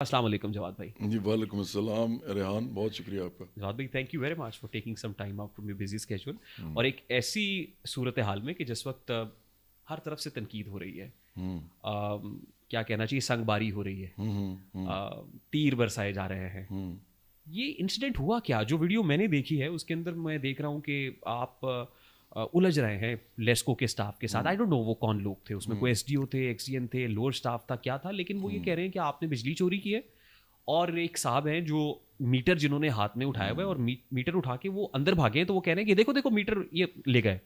السلام علیکم جواد بھائی. جی وعلیکم السلام ریحان، بہت شکریہ آپ کا. جواد بھائی thank you very much for taking some time out from your busy schedule. اور ایک ایسی صورت حال میں کہ جس وقت ہر طرف سے تنقید ہو رہی ہے، کیا کہنا چاہیے، سنگ باری ہو رہی ہے، تیر برسائے جا رہے ہیں. یہ انسیڈنٹ ہوا کیا؟ جو ویڈیو میں نے دیکھی ہے اس کے اندر میں دیکھ رہا ہوں کہ آپ الجھ رہے ہیں لیسکو کے اسٹاف کے ساتھ. آئی ڈونٹ نو وہ کون لوگ تھے اس میں، کوئی ایس ڈی او تھے، ایکس ڈی ایم تھے، لوور اسٹاف تھا، کیا تھا، لیکن وہ یہ کہہ رہے ہیں کہ آپ نے بجلی چوری کی ہے. اور ایک صاحب ہیں جو میٹر جنہوں نے ہاتھ میں اٹھایا ہوا ہے اور میٹر اٹھا کے وہ اندر بھاگے ہیں، تو وہ کہہ رہے ہیں کہ دیکھو دیکھو میٹر یہ لے گئے.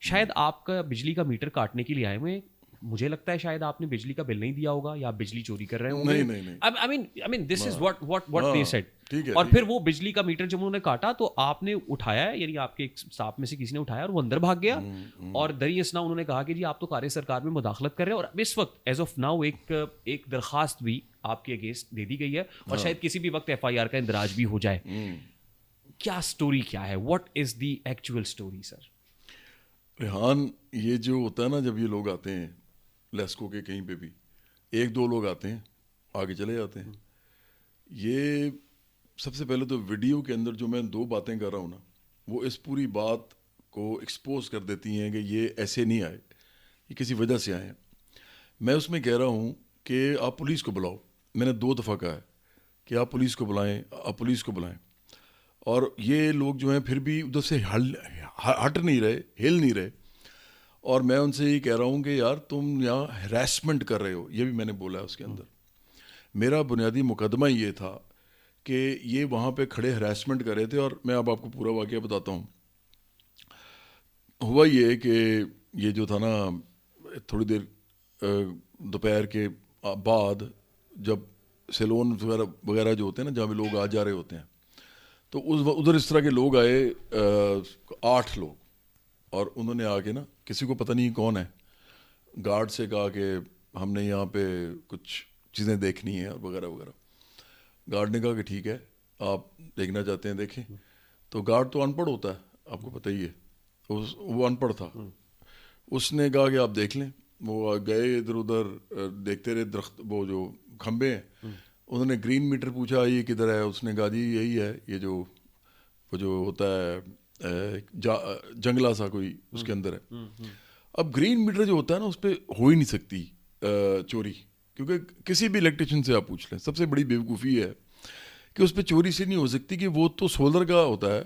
شاید آپ کا بجلی کا میٹر کاٹنے کے لیے آئے ہوئے ہیں. مجھے لگتا ہے شاید آپ نے بجلی کا بل نہیں دیا ہوگا یا آپ بجلی چوری کر رہے ہوں گے. نہیں دس از what they said. ٹھیک ہے. اور پھر وہ بجلی کا میٹر جب انہوں نے کاٹا تو آپ نے اٹھایا ہے، یعنی آپ کے اسٹاف میں سے کسی نے اٹھایا اور وہ اندر بھاگ گیا. اور دری اسنا انہوں نے کہا کہ جی آپ تو کار سرکار میں مداخلت کر رہے ہیں. اور اس وقت ایز آف ناؤ ایک درخواست بھی آپ کے اگینسٹ دے دی گئی ہے اور شاید کسی بھی وقت ایف آئی آر کا اندراج بھی ہو جائے. کیا سٹوری کیا ہے؟ What is the actual story sir? Rehan, یہ جو ہوتا ہے نا، جب یہ لوگ آتے ہیں لیسکو کے کہیں پہ بھی، ایک دو لوگ آتے ہیں آگے چلے جاتے ہیں. یہ سب سے پہلے تو ویڈیو کے اندر جو میں 2 باتیں کر رہا ہوں نا، وہ اس پوری بات کو ایکسپوز کر دیتی ہیں کہ یہ ایسے نہیں آئے، یہ کسی وجہ سے آئے ہیں. میں اس میں کہہ رہا ہوں کہ آپ پولیس کو بلاؤ. میں نے 2 دفعہ کہا ہے کہ آپ پولیس کو بلائیں، آپ پولیس کو بلائیں. اور یہ لوگ جو ہیں پھر بھی ادھر سے ہٹ نہیں رہے، ہل نہیں رہے. اور میں ان سے یہ کہہ رہا ہوں کہ یار تم یہاں ہراسمنٹ کر رہے ہو. یہ بھی میں نے بولا ہے اس کے اندر. میرا بنیادی مقدمہ یہ تھا کہ یہ وہاں پہ کھڑے ہراسمنٹ کر رہے تھے. اور میں اب آپ کو پورا واقعہ بتاتا ہوں. ہوا یہ کہ یہ جو تھا نا، تھوڑی دیر دوپہر کے بعد جب سیلون وغیرہ جو ہوتے ہیں نا، جہاں پہ لوگ آ جا رہے ہوتے ہیں، تو ادھر اس طرح کے لوگ آئے 8 لوگ. اور انہوں نے آ کے نا، کسی کو پتہ نہیں کون ہے، گارڈ سے کہا کہ ہم نے یہاں پہ کچھ چیزیں دیکھنی ہیں وغیرہ وغیرہ. گارڈ نے کہا کہ ٹھیک ہے، آپ دیکھنا چاہتے ہیں دیکھیں. تو گارڈ تو ان پڑھ ہوتا ہے، آپ کو پتہ ہی ہے، وہ ان پڑھ تھا. اس نے کہا کہ آپ دیکھ لیں. وہ گئے ادھر ادھر دیکھتے رہے. درخت، وہ جو کھمبے ہیں، انہوں نے گرین میٹر پوچھا یہ کدھر ہے. اس نے کہا جی یہی ہے، یہ جو وہ جو ہوتا ہے جنگلہ سا کوئی اس کے اندر ہے. اب گرین میٹر جو ہوتا ہے نا، اس پہ ہو ہی نہیں سکتی چوری، کیونکہ کسی بھی الیکٹریشین سے آپ پوچھ لیں، سب سے بڑی بیوقوفی ہے کہ اس پہ چوری سے نہیں ہو سکتی، کہ وہ تو سولر کا ہوتا ہے.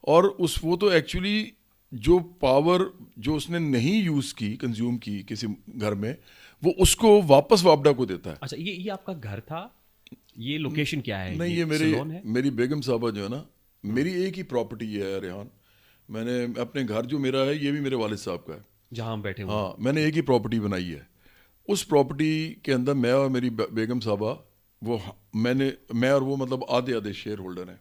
اور وہ تو ایکچولی جو پاور جو اس نے نہیں یوز کی، کنزیوم کی کسی گھر میں، وہ اس کو واپس وابڈا کو دیتا ہے. اچھا، یہ آپ کا گھر تھا؟ یہ لوکیشن کیا ہے؟ نہیں، یہ سلون ہے؟ میری بیگم صاحبہ جو ہے نا، میری ایک ہی پراپرٹی ہے ریحان. میں نے اپنے گھر جو میرا ہے، یہ بھی میرے والد صاحب کا ہے جہاں ہم بیٹھے ہوئے. ہاں، میں نے ایک ہی پراپرٹی بنائی ہے. اس پراپرٹی کے اندر میں اور میری بیگم صاحبہ، وہ میں اور وہ مطلب آدھے شیئر ہولڈر ہیں.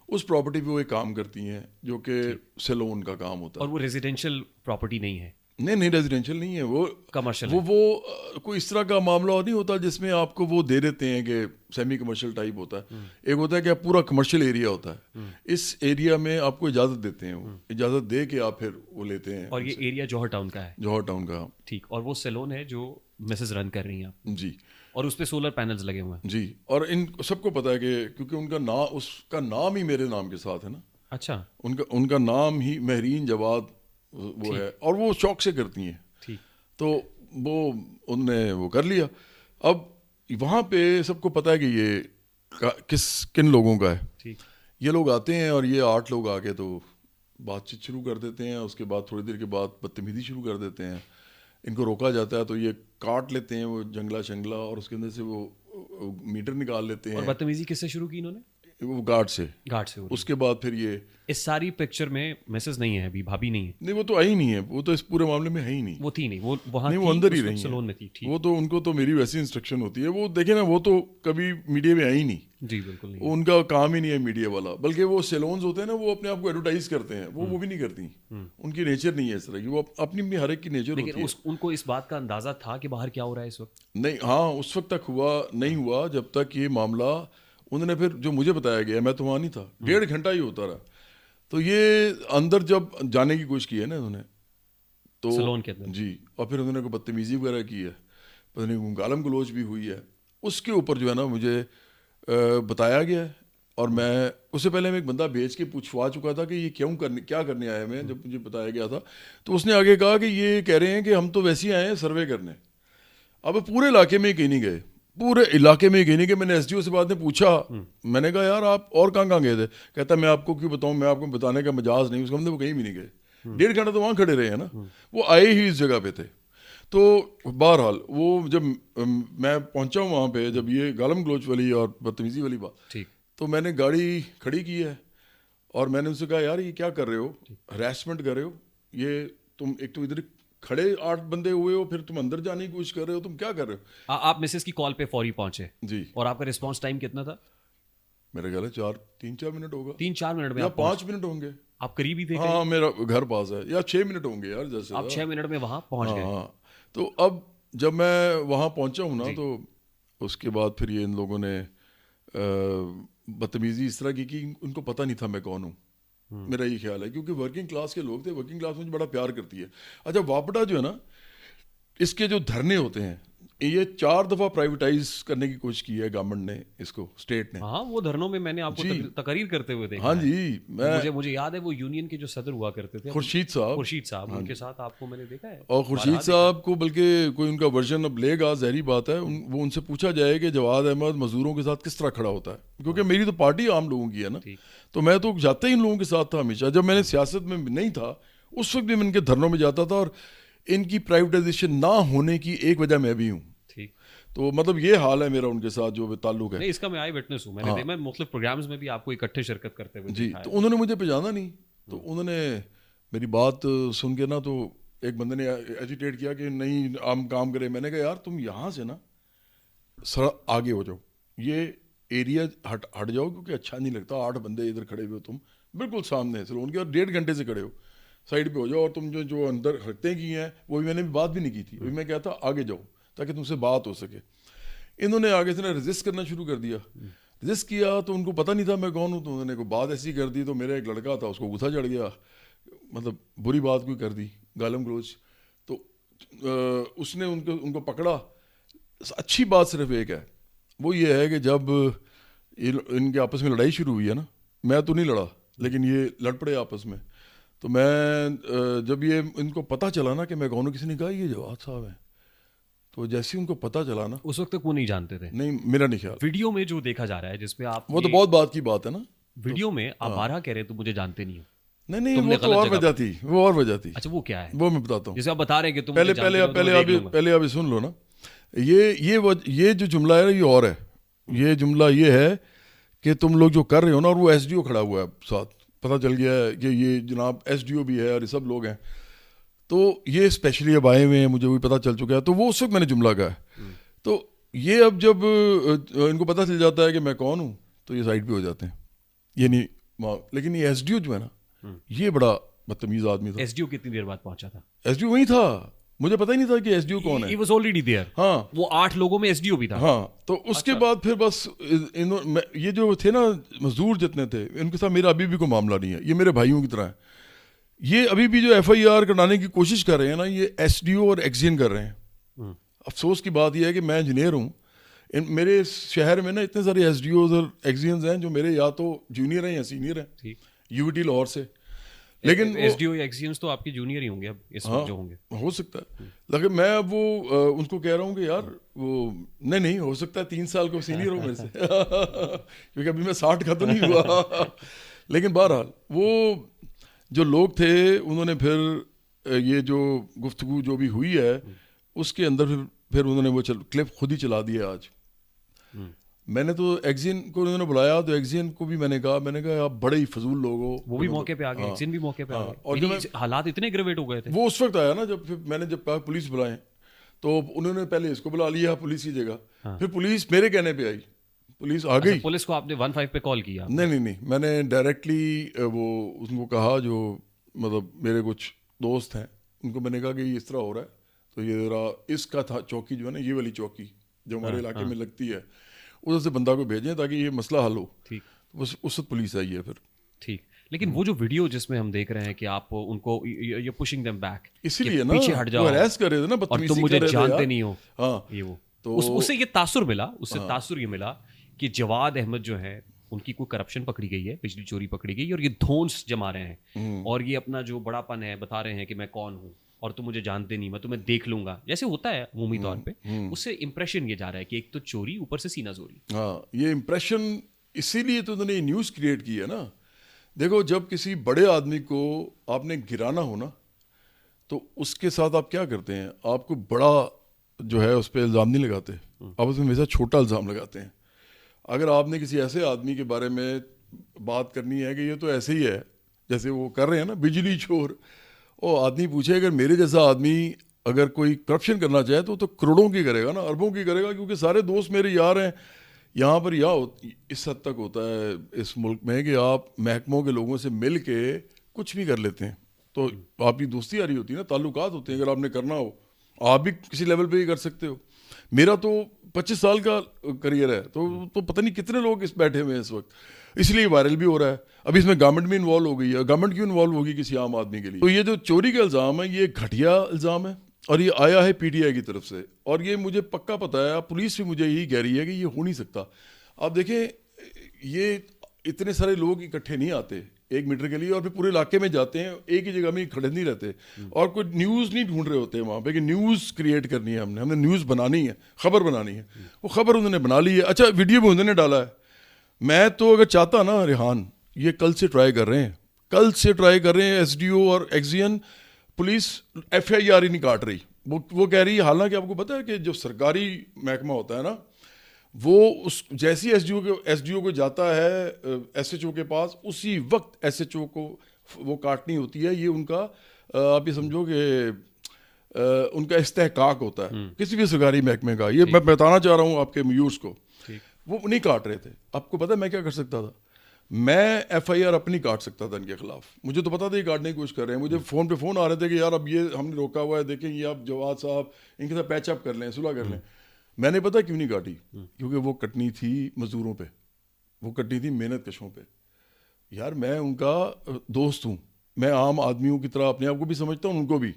اس پراپرٹی پہ وہ ایک کام کرتی ہیں جو کہ سیلون کا کام ہوتا ہے. اور وہ ریزیڈینشیل پراپرٹی نہیں ہے؟ نہیں، ریزیڈینشیل نہیں ہے وہ، کمرشل. وہ کوئی اس طرح کا معاملہ نہیں ہوتا جس میں آپ کو وہ دے دیتے ہیں کہ سیمی کمرشل ٹائپ ہوتا ہے. ایک ہوتا ہے کہ پورا کمرشل ایریا ہوتا ہے. اس ایریا میں آپ کو اجازت دیتے ہیں، وہ اجازت دے کے آپ پھر وہ لیتے ہیں. اور یہ ایریا جوہر ٹاؤن کا ہے؟ جوہر ٹاؤن کا. ٹھیک. اور وہ سیلون ہے جو مسز رن کر رہی ہیں آپ؟ جی. اور اس پہ سولر پینلز لگے ہوئے ہیں؟ جی. اور ان سب کو پتا ہے کہ کیونکہ ان کا نام، اس کا نام ہی میرے نام کے ساتھ ہے نا. اچھا. ان کا نام ہی مہرین جواد وہ ہے، اور وہ شوق سے کرتی ہیں. ٹھیک. تو وہ انہوں نے وہ کر لیا. اب وہاں پہ سب کو پتا ہے کہ یہ کن لوگوں کا ہے. ٹھیک. یہ لوگ آتے ہیں اور یہ 8 لوگ آ کے تو بات چیت شروع کر دیتے ہیں. اس کے بعد تھوڑی دیر کے بعد بدتمیزی شروع کر دیتے ہیں. ان کو روکا جاتا ہے تو یہ کاٹ لیتے ہیں وہ جنگلہ شنگلہ، اور اس کے اندر سے وہ میٹر نکال لیتے ہیں. اور بدتمیزی کس سے شروع کی انہوں نے؟ وہ گارڈ سے. اس کے بعد پھر یہ اس ساری پکچر میں مسز نہیں ہے ابھی، بھابھی نہیں ہے؟ نہیں، وہ تو آئی نہیں ہے، وہ تو اس پورے معاملے میں ہے ہی نہیں. وہ تھی نہیں، وہ وہاں نہیں، وہ اندر ہی رہی سلون میں تھی. وہ تو ان کو تو میری ویسی انسٹرکشن ہوتی ہے. وہ دیکھیں نا، وہ تو کبھی میڈیا میں آئی نہیں. جی بالکل نہیں. ان کا کام ہی نہیں ہے میڈیا والا. بلکہ وہ سیلونز ہوتے ہیں نا، وہ اپنے آپ کو ایڈورٹائز کرتے ہیں. وہ بھی نہیں کرتی. ان کی نیچر نہیں ہے اس طرح کی. وہ اپنی ہر ایک کی نیچر ہوتی ہے. لیکن ان کو اس بات کا اندازہ تھا کہ باہر کیا ہو رہا ہے اس وقت؟ نہیں، ہاں، اس وقت تک نہیں ہوا جب تک یہ معاملہ انہوں نے، پھر جو مجھے بتایا گیا، میں تو وہاں نہیں تھا، 1.5 گھنٹہ ہی ہوتا رہا. تو یہ اندر جب جانے کی کوشش کی ہے نا انہوں نے، تو سلون کے اندر. جی. اور پھر انہوں نے کوئی بدتمیزی وغیرہ کی ہے، پتہ نہیں گالم گلوچ بھی ہوئی ہے. اس کے اوپر جو ہے نا مجھے بتایا گیا ہے. اور میں اس سے پہلے میں ایک بندہ بھیج کے پوچھوا چکا تھا کہ یہ کیا کرنے آیا میں. جب مجھے بتایا گیا تھا تو اس نے آگے کہا کہ یہ کہہ رہے ہیں کہ ہم تو ویسے ہی آئے ہیں سروے کرنے. اب پورے علاقے میں کہیں نہیں گئے, پورے علاقے میں کہیں نہیں گئے. میں نے ایس ڈی او سے بعد میں پوچھا, میں نے کہا یار آپ اور کہاں گئے تھے؟ کہتا میں آپ کو کیوں بتاؤں, میں آپ کو بتانے کا مجاز نہیں. اس کا مطلب وہ کہیں بھی نہیں گئے. 1.5 گھنٹہ تو وہاں کھڑے رہے ہیں نا, وہ آئے ہی اس جگہ پہ تھے. تو بہرحال وہ جب میں پہنچا ہوں وہاں پہ, جب یہ گالم گلوچ والی اور بدتمیزی والی بات, تو میں نے گاڑی کھڑی کی ہے اور میں نے ان سے کہا یار یہ کیا کر رہے ہو, ہراسمنٹ کر رہے ہو, یہ تم ایک تو ادھر کھڑے 8 بندے ہوئے ہو, پھر تم اندر جانے کی کوشش کر رہے ہو, تم کیا کر رہے ہو؟ آپ مسز کی کال پہ فوری پہنچے جی, اور آپ کا رسپانس ٹائم کتنا تھا؟ میرا خیال ہے 3-4 منٹ ہوگا, 3-4 منٹ میں, یا 5 منٹ ہوں گے. آپ قریب ہی تھے؟ ہاں میرا گھر پاس ہے, یا 6 منٹ ہوں گے یار, جیسے آپ 6 منٹ میں وہاں پہنچ گئے. ہاں. تو اب جب میں وہاں پہنچا ہوں نا, تو اس کے بعد پھر یہ ان لوگوں نے بدتمیزی اس طرح کی کہ ان کو پتہ نہیں تھا میں کون ہوں. میرا یہ خیال ہے کیونکہ ورکنگ کلاس کے لوگ تھے, ورکنگ کلاس مجھے بڑا پیار کرتی ہے. اچھا واپڈا جو ہے نا, اس کے جو دھرنے ہوتے ہیں, یہ 4 دفعہ پرائیویٹائز کرنے کی کوشش کی ہے گورنمنٹ نے, اس کو اسٹیٹ نے. ہاں وہ دھرنوں میں نے آپ کو تقریر کرتے ہوئے دیکھا. ہاں جی, مجھے یاد ہے وہ یونین کے جو صدر ہوا کرتے تھے خورشید صاحب, ان کے ساتھ آپ کو میں نے دیکھا ہے. اور خورشید صاحب کو بلکہ کوئی ان کا ورژن اب لے گا, ظاہری بات ہے. وہ ان سے پوچھا جائے کہ جواد احمد مزدوروں کے ساتھ کس طرح کھڑا ہوتا ہے, کیونکہ میری تو پارٹی عام لوگوں کی ہے نا, تو میں تو جاتے ہی ان لوگوں کے ساتھ تھا ہمیشہ. جب میں نے سیاست میں نہیں تھا اس وقت بھی میں ان کے دھرنوں میں جاتا تھا, اور ان کی پرائیویٹائزیشن نہ ہونے کی ایک وجہ میں بھی ہوں. تو مطلب یہ حال ہے میرا ان کے ساتھ جو تعلق ہے. اس کا میں آئی وٹنس ہوں, میں مختلف پروگرامز میں بھی آپ کو اکٹھے شرکت کرتے ہوئے جی. تو انہوں نے مجھے پہچانا نہیں, تو انہوں نے میری بات سن کے نا, تو ایک بندے نے ایجیٹیٹ کیا کہ نہیں ہم کام کریں. میں نے کہا یار تم یہاں سے نا سر آگے ہو جاؤ, یہ ایریا ہٹ جاؤ, کیونکہ اچھا نہیں لگتا 8 بندے ادھر کھڑے ہوئے, تم بالکل سامنے سلون کے, اور 1.5 گھنٹے سے کھڑے ہو, سائڈ پہ ہو جاؤ. اور تم جو اندر حرکتیں کی ہیں وہ بھی میں نے بات بھی نہیں کی تھی, میں کہتا آگے جاؤ تاکہ تم سے بات ہو سکے. انہوں نے آگے سے نا رجسٹ کرنا شروع کر دیا. رجسٹ کیا تو ان کو پتہ نہیں تھا میں کون ہوں, تو انہوں نے کوئی بات ایسی کر دی. تو میرا ایک لڑکا تھا, اس کو غصہ چڑھ گیا, مطلب بری بات کوئی کر دی, گالم گلوچ. تو اس نے ان کو پکڑا. اچھی بات صرف ایک ہے, وہ یہ ہے کہ جب ان کے آپس میں لڑائی شروع ہوئی ہے نا, میں تو نہیں لڑا لیکن یہ لڑ پڑے آپس میں. تو میں جب یہ ان کو پتہ چلا نا کہ میں کون ہوں, کسی نے کہا یہ جواد صاحب ہیں, تو جیسے ان کو پتہ چلا نا, اس وقت تک وہ نہیں جانتے تھے. نہیں میرا نہیں خیال. ویڈیو میں جو دیکھا جا رہا ہے جس پہ آپ, وہ تو بہت بات کی بات ہے نا, ویڈیو میں آپ 12 کہہ رہے تو مجھے جانتے نہیں ہو. نہیں وہ تو اور وجہ تھی, وہ اور وجہ تھی. اچھا وہ کیا ہے؟ وہ میں بتاتا ہوں. جیسے آپ بتا رہے ہیں کہ تم پہلے ابھی سن لو نا, یہ جو جملہ ہے یہ اور ہے. یہ جملہ یہ ہے کہ تم لوگ جو کر رہے ہو نا, اور وہ ایس ڈی او کھڑا ہوا ہے ساتھ, پتہ چل گیا ہے کہ یہ جناب ایس ڈی او بھی ہے اور یہ سب لوگ ہیں. تو یہ اسپیشلی اب آئے ہوئے ہیں, مجھے بھی پتہ چل چکا ہے. تو وہ اس وقت میں نے جملہ کہا ہے. تو یہ اب جب ان کو پتہ چل جاتا ہے کہ میں کون ہوں, تو یہ سائڈ پہ ہو جاتے ہیں. یہ نہیں, لیکن یہ ایس ڈی او جو ہے نا, یہ بڑا بدتمیز آدمی تھا. ایس ڈی او کتنی دیر بعد پہنچا تھا؟ ایس ڈی او وہیں تھا, مجھے پتہ ہی نہیں تھا کہ ایس ڈی او کون ہے. He was already there. ہاں, وہ 8 لوگوں میں ایس ڈی او بھی تھا. ہاں. تو اس کے بعد پھر بس یہ جو تھے نا مزدور جتنے تھے, ان کے ساتھ میرا ابھی بھی کوئی معاملہ نہیں ہے, یہ میرے بھائیوں کی طرح ہے. یہ ابھی بھی جو ایف آئی آر کرانے کی کوشش کر رہے ہیں نا, یہ ایس ڈی او اور ایکزین کر رہے ہیں. افسوس کی بات یہ ہے کہ میں انجینئر ہوں, میرے شہر میں نا اتنے سارے ایس ڈی اوز اور ایکزینز ہیں جو میرے یا تو جونیئر ہیں یا سینئر ہیں یو ٹی لاہور سے. لیکن ایس ڈی او یا ایکسیئنس تو آپ کی جونیئر ہی ہوں گے اب اس وقت جو ہوں گے. ہو سکتا ہے, لیکن میں اب وہ ان کو کہہ رہا ہوں کہ یار وہ نہیں ہو سکتا ہے 3 سال کو سینئر ہو میرے سے, کیونکہ ابھی میں 60 کا تو نہیں ہوا. لیکن بہرحال وہ جو لوگ تھے انہوں نے پھر یہ جو گفتگو جو بھی ہوئی ہے اس کے اندر پھر انہوں نے وہ کلپ خود ہی چلا دیا. آج میں نے تو ایکزین کو انہوں نے بلایا, تو ایکزین کو بھی میں نے کہا آپ بڑے ہی فضول لوگ ہو. وہ بھی موقع پہ آ گئے, ایکزین بھی موقع پہ آ گئے, اور جو حالات اتنے گریویٹ ہو گئے تھے. وہ اس وقت آیا نا جب میں نے کہا پولیس بلائیں, تو انہوں نے پہلے اس کو بلا لیا پولیس کی جگہ, پھر پولیس میرے کہنے پہ آئی, پولیس آ گئی. پولیس کو آپ نے 15 پہ کال کیا؟ نہیں, میں نے ڈائریکٹلی وہ اس کو کہا, جو مطلب میرے کچھ دوست ہیں ان کو میں نے کہا کہ یہ اس طرح ہو رہا ہے, تو یہ ذرا اس کا تھا چوکی جو ہے نا, یہ والی چوکی جو ہمارے علاقے میں لگتی ہے, ادھر سے بندہ کو بھیجیں تاکہ یہ مسئلہ حل ہو. ٹھیک, اس وقت پولیس آئی ہے پھر. ٹھیک, لیکن وہ جو ویڈیو جس میں ہم دیکھ رہے ہیں کہ آپ ان کو پوشنگ دیم بیک, اسی لیے نا پیچھے ہٹ جاؤ, ہراس کر رہے تھے نا, اور تم مجھے جانتے نہیں ہو. ہاں, یہ وہ تو اس سے یہ تاثر ملا کہ جواد احمد جو ہے ان کی کوئی کرپشن پکڑی گئی ہے, بجلی چوری پکڑی گئی, اور یہ دھونس جما رہے ہیں اور یہ اپنا جو بڑا پن ہے بتا رہے ہیں کہ میں کون ہوں اور تم مجھے جانتے نہیں, میں تمہیں دیکھ لوں گا, جیسے ہوتا ہے عمومی طور پہ. اس سے امپریشن یہ جا رہا ہے کہ ایک تو چوری, اوپر سے سینہ زوری. ہاں, یہ امپریشن اسی لیے تو انہوں نے نیوز کریٹ کی ہے نا. دیکھو جب کسی بڑے آدمی کو آپ نے گرانا ہو نا تو اس کے ساتھ آپ کیا کرتے ہیں, آپ کو بڑا جو ہے اس پہ الزام نہیں لگاتے, آپ اس میں ہمیشہ چھوٹا الزام لگاتے ہیں. اگر آپ نے کسی ایسے آدمی کے بارے میں بات کرنی ہے کہ یہ تو ایسے ہی ہے جیسے وہ کر رہے ہیں نا بجلی چور, وہ آدمی پوچھے اگر میرے جیسا آدمی اگر کوئی کرپشن کرنا چاہے تو کروڑوں کی کرے گا نا, اربوں کی کرے گا, کیونکہ سارے دوست میرے یار ہیں. یہاں پر اس حد تک ہوتا ہے اس ملک میں کہ آپ محکموں کے لوگوں سے مل کے کچھ بھی کر لیتے ہیں, تو آپ کی دوستی آ رہی ہوتی ہے نا, تعلقات ہوتے ہیں. اگر آپ نے کرنا ہو آپ بھی کسی لیول پہ ہی کر سکتے ہو. میرا تو 25 سال کا کریئر ہے, تو پتہ نہیں کتنے لوگ اس بیٹھے ہوئے ہیں اس وقت, اس لیے وائرل بھی ہو رہا ہے. ابھی اس میں گورنمنٹ بھی انوالو ہو گئی ہے. گورنمنٹ کیوں انوالو ہوگی کسی عام آدمی کے لیے؟ تو یہ جو چوری کا الزام ہے یہ گھٹیا الزام ہے, اور یہ آیا ہے پی ٹی آئی کی طرف سے, اور یہ مجھے پکا پتہ ہے, پولیس بھی مجھے یہی کہہ رہی ہے کہ یہ ہو نہیں سکتا. آپ دیکھیں یہ اتنے سارے لوگ اکٹھے نہیں آتے 1 میٹر کے لیے, اور پھر پورے علاقے میں جاتے ہیں, ایک ہی جگہ میں کھڑے نہیں رہتے, اور کوئی نیوز نہیں ڈھونڈ رہے ہوتے وہاں پہ کہ نیوز کریٹ کرنی ہے, ہم نے نیوز بنانی ہے, خبر بنانی ہے. وہ خبر انہوں نے بنا لی ہے. اچھا ویڈیو بھی انہوں نے ڈالا ہے. میں تو اگر چاہتا نا ریحان, یہ کل سے ٹرائی کر رہے ہیں ایس ڈی او اور ایکزین پولیس ایف آئی آر ہی نہیں کاٹ رہی. وہ کہہ رہی ہے, حالانکہ آپ کو پتہ ہے کہ جو سرکاری محکمہ ہوتا ہے نا, وہ اس جیسی ایس ڈی او کو جاتا ہے ایس ایچ او کے پاس, اسی وقت ایس ایچ او کو وہ کاٹنی ہوتی ہے. یہ ان کا آپ یہ سمجھو کہ ان کا استحقاق ہوتا ہے کسی بھی سرکاری محکمے کا. یہ میں بتانا چاہ رہا ہوں آپ کے میورز کو, وہ نہیں کاٹ رہے تھے. آپ کو پتہ ہے میں کیا کر سکتا تھا؟ میں ایف آئی آر اپنی کاٹ سکتا تھا ان کے خلاف. مجھے تو پتا تھا یہ کاٹنے کی کوشش کر رہے ہیں. مجھے فون پہ فون آ رہے تھے کہ یار اب یہ ہم نے روکا ہوا ہے, دیکھیں یہ آپ جواد صاحب ان کے ساتھ پیچ اپ کر لیں, صلح کر لیں. میں نے پتا کیوں نہیں کاٹی, کیونکہ وہ کٹنی تھی مزدوروں پہ, وہ کٹنی تھی محنت کشوں پہ. یار میں ان کا دوست ہوں, میں عام آدمیوں کی طرح اپنے آپ کو بھی سمجھتا ہوں, ان کو بھی.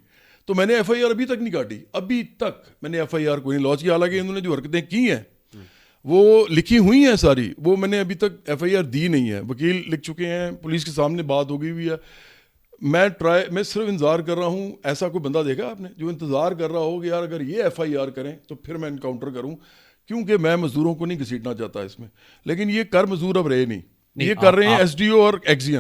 تو میں نے ایف آئی آر ابھی تک نہیں کاٹی, ابھی تک میں نے ایف آئی آر کوئی نہیں لانچ کیا. حالانکہ انہوں نے جو حرکتیں کی ہیں وہ لکھی ہوئی ہیں ساری, وہ میں نے ابھی تک ایف آئی آر دی نہیں ہے. وکیل لکھ چکے ہیں, پولیس کے سامنے بات ہو گئی ہوئی ہے. میں صرف انتظار کر رہا ہوں. ایسا کوئی بندہ دیکھا آپ نے جو انتظار کر رہا ہو کہ یار اگر یہ ایف آئی آر کریں تو پھر میں انکاؤنٹر کروں, کیونکہ میں مزدوروں کو نہیں گھسیٹنا چاہتا اس میں. لیکن یہ کر مزدور اب رہے نہیں, یہ کر رہے ہیں ایس ڈی او اور ایکزین.